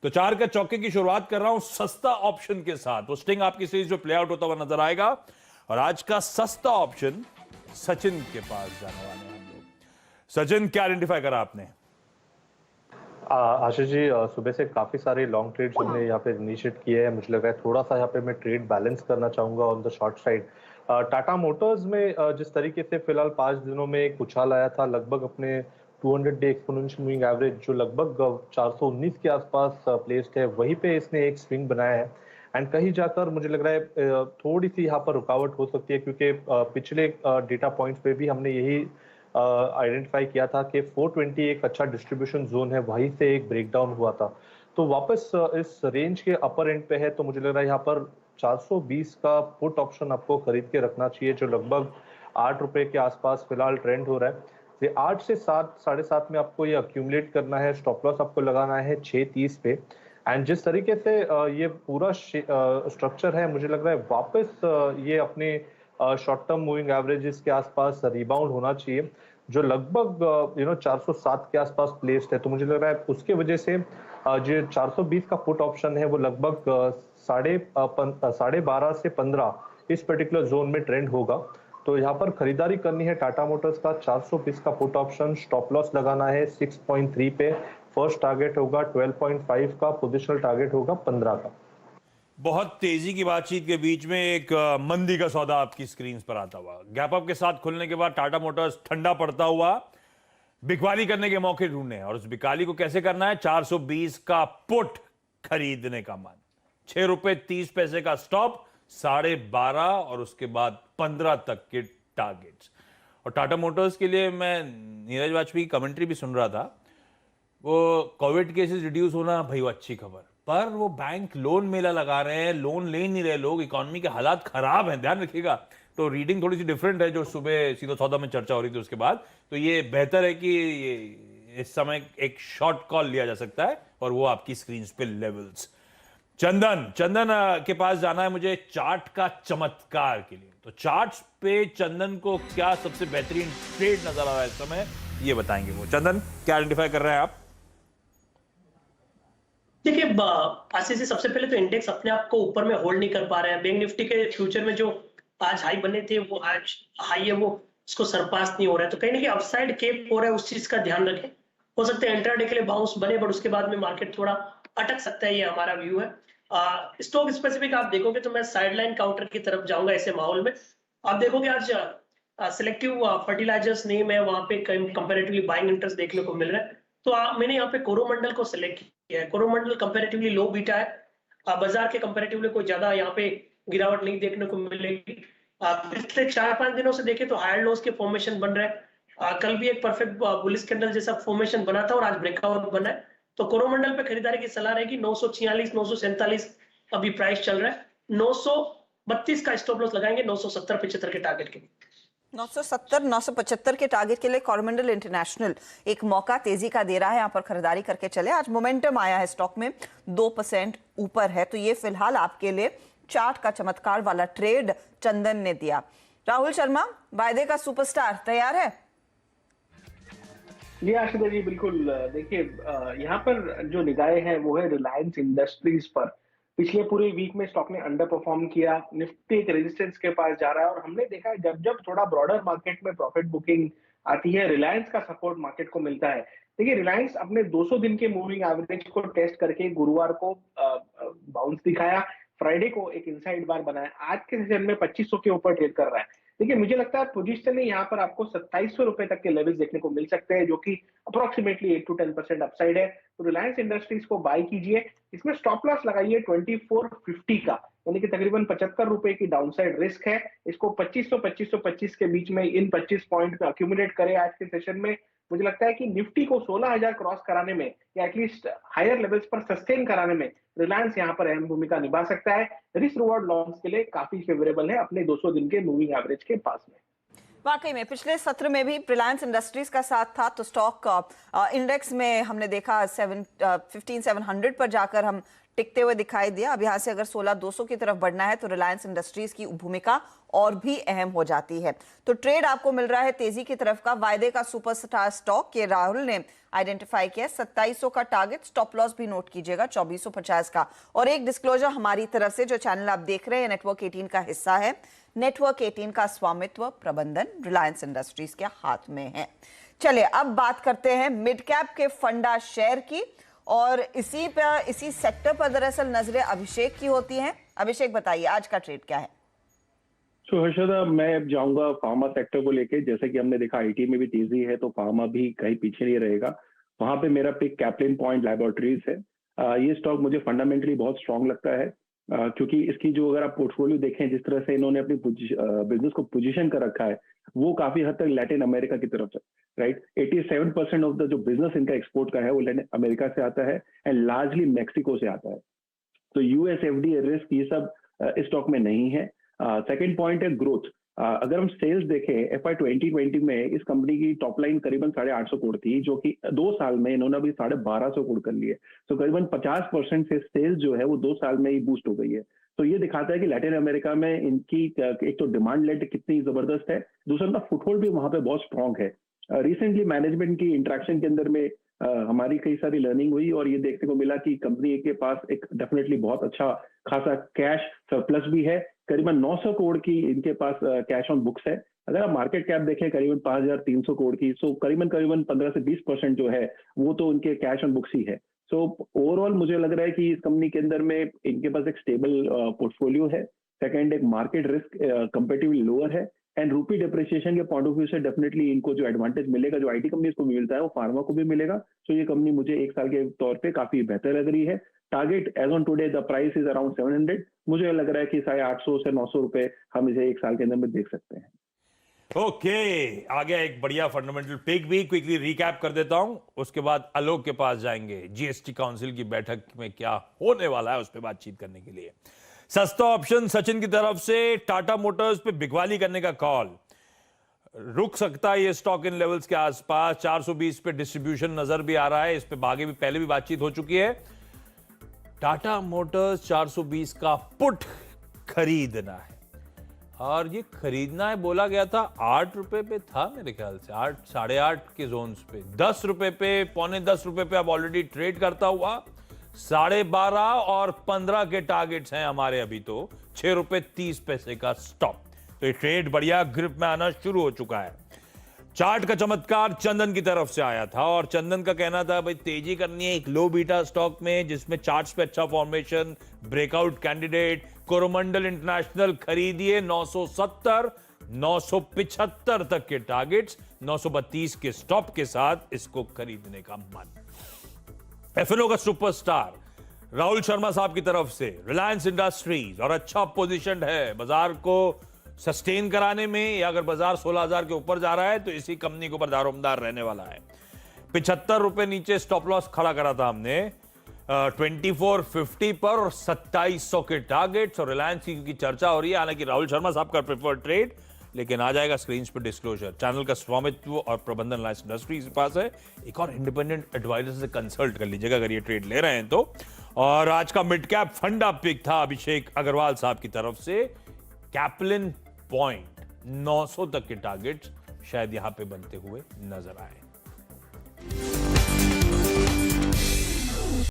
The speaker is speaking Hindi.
तो 4 के चौके की शुरुआत कर रहा हूं सस्ता ऑप्शन के साथ। वो स्टिंग आपकी सीरीज जो प्ले आउट होता हुआ नजर आएगा और आज का सस्ता ऑप्शन सचिन के पास जाने वाले हैं हम लोग। सचिन, क्या आइडेंटिफाई करा आपने? आशीष जी, सुबह से काफी सारे लॉन्ग ट्रेड्स हमने यहाँ पे इनिशिएट किए हैं। मुझे लगा है थोड़ा सा यहाँ पे मैं ट्रेड बैलेंस करना चाहूंगा on the short side. Tata Motors में जिस तरीके से फिलहाल 5 दिनों में एक उछाल आया था, लगभग अपने 200 डे एक्सपोनेंशियल मूविंग एवरेज जो लगभग 419 के आसपास प्लेस्ड है, वहीं पे इसने एक स्विंग बनाया है। एंड कहीं जाकर मुझे लग रहा है थोड़ी सी यहाँ पर रुकावट हो सकती है, क्योंकि पिछले डेटा पॉइंट्स पे भी हमने यही आइडेंटिफाई किया था कि 420 एक अच्छा डिस्ट्रीब्यूशन जोन है, वहीं से एक ब्रेकडाउन हुआ था। तो वापस इस रेंज के अपर एंड पे है, तो मुझे लग रहा है यहाँ पर 420 का पुट ऑप्शन आपको खरीद के रखना चाहिए, जो लगभग 8 रुपए के आसपास फिलहाल ट्रेंड हो रहा है। ये 8 से 7, 7.5 में आपको ये अक्यूमुलेट करना है। स्टॉप लॉस आपको लगाना है 630 पे। एंड जिस तरीके से ये पूरा स्ट्रक्चर है, मुझे लग रहा है वापस ये अपने शॉर्ट टर्म मूविंग एवरेजेस के आसपास रिबाउंड होना चाहिए, जो लगभग 407 के आसपास प्लेस्ड है। तो मुझे लग रहा है उसके वजह से जो 420 का पुट ऑप्शन है वो लगभग 12.5 से 15 इस पर्टिकुलर जोन में ट्रेंड होगा। तो यहाँ पर खरीदारी करनी है टाटा मोटर्स का 420 का पुट ऑप्शन। स्टॉप लॉस लगाना है 6.3 पे। फर्स्ट टारगेट होगा 12.5 का, पोजिशनल टारगेट होगा 15 का। बहुत तेजी की बातचीत के बीच में एक मंदी का सौदा आपकी स्क्रीन पर आता हुआ। गैप अप के साथ खुलने के बाद टाटा मोटर्स ठंडा पड़ता हुआ बिकवाली करने के मौके ढूंढने हैं, और उस बिकवाली को कैसे करना है? 420 का पुट खरीदने का मन, 6 रुपए 30 पैसे का स्टॉप, 12.5 और उसके बाद 15 तक के टारगेट्स। और टाटा मोटर्स के लिए मैं नीरज वाजपेयी की कमेंट्री भी सुन रहा था। वो कोविड केसेस रिड्यूस होना भाई वो अच्छी खबर, पर वो बैंक लोन मेला लगा रहे हैं, लोन ले नहीं रहे लोग, इकोनॉमी के हालात खराब हैं, ध्यान रखिएगा। तो रीडिंग थोड़ी सी डिफरेंट है जो सुबह सीधा सौदा में चर्चा हो रही थी उसके बाद। तो ये बेहतर है कि इस समय एक शॉर्ट कॉल लिया जा सकता है, और वो आपकी स्क्रीन पे लेवल्स। चंदन के पास जाना है मुझे चार्ट का चमत्कार के लिए। तो चार्ट्स पे चंदन को क्या सबसे बेहतरीन ट्रेड नजर आ रहा है इस समय, ये बताएंगे वो। चंदन, क्या आइडेंटिफाई कर रहे हैं आप? देखिए, आशीष जी, सबसे पहले तो इंडेक्स अपने आप को ऊपर में होल्ड नहीं कर पा रहे हैं। बैंक निफ्टी के फ्यूचर में जो आज हाई बने थे, वो आज हाई है, वो उसको सरपास नहीं हो रहा है। तो कहीं ना कहीं अपसाइड केप हो रहा है, उस चीज का ध्यान रखें। हो सकता है इंट्राडे के लिए बाउंस बने, बट उसके बाद में मार्केट थोड़ा अटक सकता है, ये हमारा व्यू है। स्टॉक स्पेसिफिक आप देखोगे तो मैं साइडलाइन काउंटर की तरफ जाऊंगा ऐसे माहौल में। आप देखोगे आज सिलेक्टिव फर्टिलाइजर्स नेम है, वहां पे कंपेरेटिवली बाइंग इंटरेस्ट देखने को मिल रहा है। तो मैंने यहाँ पे कोरोमंडल को सिलेक्ट किया है। कोरोमंडल कंपेरेटिवली लो बीटा है, बाजार के कंपेरेटिवली कोई ज्यादा यहाँ पे गिरावट नहीं देखने को मिलेगी। पिछले 4-5 दिनों से देखें तो हायर लोस के फॉर्मेशन बन रहा है। कल भी एक परफेक्ट बुलिश कैंडल जैसा फॉर्मेशन बना था और आज ब्रेकआउट बना है। तो कोरोमंडल पे खरीदारी की सलाह रहेगी। 946, 947 अभी प्राइस चल रहा है। 932 का स्टॉप लॉस लगाएंगे, 970-75 के टारगेट के लिए। 970, 975 के टारगेट के लिए कोरोमंडल इंटरनेशनल एक मौका तेजी का दे रहा है, यहाँ पर खरीदारी करके चले। आज मोमेंटम आया है स्टॉक में, 2% ऊपर है। तो ये फिलहाल आपके लिए चार्ट का चमत्कार वाला ट्रेड चंदन ने दिया। राहुल शर्मा, वायदे का सुपरस्टार तैयार है? जी आशीष जी, बिल्कुल। देखिए, यहाँ पर जो निगाहें हैं वो है रिलायंस इंडस्ट्रीज पर। पिछले पूरे वीक में स्टॉक ने अंडर परफॉर्म किया। निफ्टी एक रेजिस्टेंस के पास जा रहा है, और हमने देखा है जब जब थोड़ा ब्रॉडर मार्केट में प्रॉफिट बुकिंग आती है, रिलायंस का सपोर्ट मार्केट को मिलता है। देखिए, रिलायंस अपने 200 दिन के मूविंग एवरेज को टेस्ट करके गुरुवार को बाउंस दिखाया, फ्राइडे को एक इनसाइड बार बनाया, आज के सेशन में 2500 के ऊपर ट्रेड कर रहा है। देखिए, मुझे लगता है पोजीशन में यहाँ पर आपको 2700 रुपए तक के लेवल्स देखने को मिल सकते हैं, जो कि अप्रोक्सीमेटली 8 to 10% अपसाइड है। तो रिलायंस इंडस्ट्रीज को बाय कीजिए। इसमें स्टॉप लॉस लगाइए 2450 का, यानी कि तकरीबन 75 रुपए की डाउनसाइड रिस्क है। इसको 2500-2525 के बीच में इन 25 पॉइंट में अक्यूमुलेट करें आज के सेशन में। मुझे लगता है कि निफ्टी को 16,000 क्रॉस कराने में, या एटलीस्ट हायर लेवल्स पर सस्टेन कराने में रिलायंस यहाँ पर अहम भूमिका निभा सकता है। रिस्क रिवॉर्ड लॉन्ग्स के लिए काफी फेवरेबल है अपने 200 दिन के मूविंग एवरेज के पास में। वाकई में पिछले सत्र में भी रिलायंस इंडस्ट्रीज का साथ था, तो स्टॉक इंडेक्स में हमने देखा 15,700 पर जाकर हम टिकते हुए दिखाई दिया। अब यहाँ से अगर 16,200 की तरफ बढ़ना है तो रिलायंस इंडस्ट्रीज की भूमिका और भी अहम हो जाती है। तो ट्रेड आपको मिल रहा है तेजी की तरफ का। वायदे का सुपरस्टार स्टॉक ये राहुल ने आइडेंटिफाई किया। 2700 का टारगेट, स्टॉप लॉस भी नोट कीजिएगा 2450 का। और एक डिस्क्लोजर हमारी तरफ से, जो चैनल आप देख रहे हैं नेटवर्क 18 का हिस्सा है, नेटवर्क 18 का स्वामित्व प्रबंधन रिलायंस इंडस्ट्रीज के हाथ में है। चलिए अब बात करते हैं मिड कैप के फंडा शेयर की, और इसी सेक्टर पर दरअसल नजरें अभिषेक की होती हैं। अभिषेक बताइए आज का ट्रेड क्या है? तो हर्षदा, मैं जाऊंगा फार्मा सेक्टर को लेके। जैसे कि हमने देखा आईटी में भी तेजी है, तो फार्मा भी कहीं पीछे नहीं रहेगा। वहां पे मेरा पिक कैप्लिन पॉइंट लैबोरेटरीज है। ये स्टॉक मुझे फंडामेंटली बहुत स्ट्रांग लगता है, क्योंकि इसकी जो अगर आप पोर्टफोलियो देखें, जिस तरह से इन्होंने अपनी बिजनेस को पोजीशन कर रखा है, वो काफी हद तक लैटिन अमेरिका की तरफ है, राइट। 87% ऑफ द जो बिजनेस इनका एक्सपोर्ट का है वो लैटिन अमेरिका से आता है एंड लार्जली मैक्सिको से आता है। तो यूएस एफडीए रिस्क ये सब इस स्टॉक में नहीं है। सेकेंड पॉइंट है ग्रोथ। अगर हम सेल्स देखें, FY 2020 में इस कंपनी की टॉप लाइन करीबन 850 करोड़ थी, जो कि 2 साल में इन्होंने अभी 1250 करोड़ कर लिए। तो करीबन 50% से सेल्स जो है वो 2 साल में ही बूस्ट हो गई है। तो ये दिखाता है कि लैटिन अमेरिका में इनकी एक तो डिमांड लेड कितनी जबरदस्त है, दूसरा उनका फुटहोल्ड भी वहां पे बहुत स्ट्रांग है। रिसेंटली मैनेजमेंट की इंटरेक्शन के अंदर में हमारी कई सारी लर्निंग हुई और ये देखने को मिला कि कंपनी के पास एक डेफिनेटली बहुत अच्छा खासा कैश सरप्लस भी है। करीबन 900 करोड़ की इनके पास कैश ऑन बुक्स है। अगर आप मार्केट कैप देखें करीबन 5,300 करोड़ की, सो करीबन 15 से 20% जो है वो तो उनके कैश ऑन बुक्स ही है। सो ओवरऑल मुझे लग रहा है कि इस कंपनी के अंदर में इनके पास एक स्टेबल पोर्टफोलियो है। सेकंड, एक मार्केट रिस्क कंपेरेटिवली लोअर है एंड रूपी डिप्रिसिएशन के पॉइंट ऑफ व्यू से डेफिनेटली इनको जो एडवांटेज मिलेगा, जो आईटी कंपनीज को मिलता है, वो फार्मा को भी मिलेगा। तो ये कंपनी मुझे 1 साल के तौर पे काफी बेहतर लग रही है। Target as on today the price is around 700। मुझे लग रहा है कि 850 से 900 रुपए हम इसे 1 साल के अंदर में देख सकते हैं। ओके, आगे एक बढ़िया फंडामेंटल पिक भी क्विकली रिकैप कर देता हूं, उसके बाद आलोक के पास जाएंगे। जीएसटी काउंसिल की बैठक में क्या होने वाला है उस पर बातचीत करने के लिए। सस्ता ऑप्शन सचिन की तरफ से टाटा मोटर्स पे बिकवाली करने का कॉल। रुक सकता है ये स्टॉक इन लेवल्स के आसपास। 420 पे डिस्ट्रीब्यूशन नजर भी आ रहा है। इस पे आगे भी पहले भी बातचीत हो चुकी है। टाटा मोटर्स 420 का पुट खरीदना है, और ये खरीदना है बोला गया था 8 रुपए पे था मेरे ख्याल से, 8 साढ़े 8 के जोन्स पे, 10 रुपए पे, पौने 10 रुपए पे अब ऑलरेडी ट्रेड करता हुआ 12.5 और 15 के टारगेट्स हैं हमारे अभी। तो 6 रुपए 30 पैसे का स्टॉप। तो ये ट्रेड बढ़िया ग्रिप में आना शुरू हो चुका है। चार्ट का चमत्कार चंदन की तरफ से आया था और चंदन का कहना था भाई तेजी करनी है एक लो बीटा स्टॉक में जिसमें चार्ट्स पे अच्छा formation, breakout candidate. Coromandel international खरीदिए 970, 975 तक के टारगेट्स, 932 के स्टॉप के साथ इसको खरीदने का मन। एफएनओ का सुपरस्टार राहुल शर्मा साहब की तरफ से रिलायंस इंडस्ट्रीज, और अच्छा पोजीशन है बाजार को सस्टेन कराने में, या अगर बाजार 16,000 के ऊपर जा रहा है तो इसी कंपनी के ऊपर दारोमदार रहने वाला है। 75 रुपए नीचे स्टॉप लॉस खड़ा करा था हमने 2450 पर, और 2700 के टारगेट्स। और रिलायंस की क्योंकि चर्चा हो रही है, हालांकि राहुल शर्मा साहब का प्रेफर्ड ट्रेड, लेकिन आ जाएगा स्क्रीन पर डिस्क्लोजर। चैनल का स्वामित्व और प्रबंधन रिलायंस इंडस्ट्रीज के पास है। एक और इंडिपेंडेंट एडवाइजर से कंसल्ट कर लीजिएगा अगर ये ट्रेड ले रहे हैं तो। और आज का मिड कैप फंडा पिक था अभिषेक अग्रवाल साहब की तरफ से कैप्लिन पॉइंट। 900 तक के टारगेट्स शायद यहां पे बनते हुए नजर आए।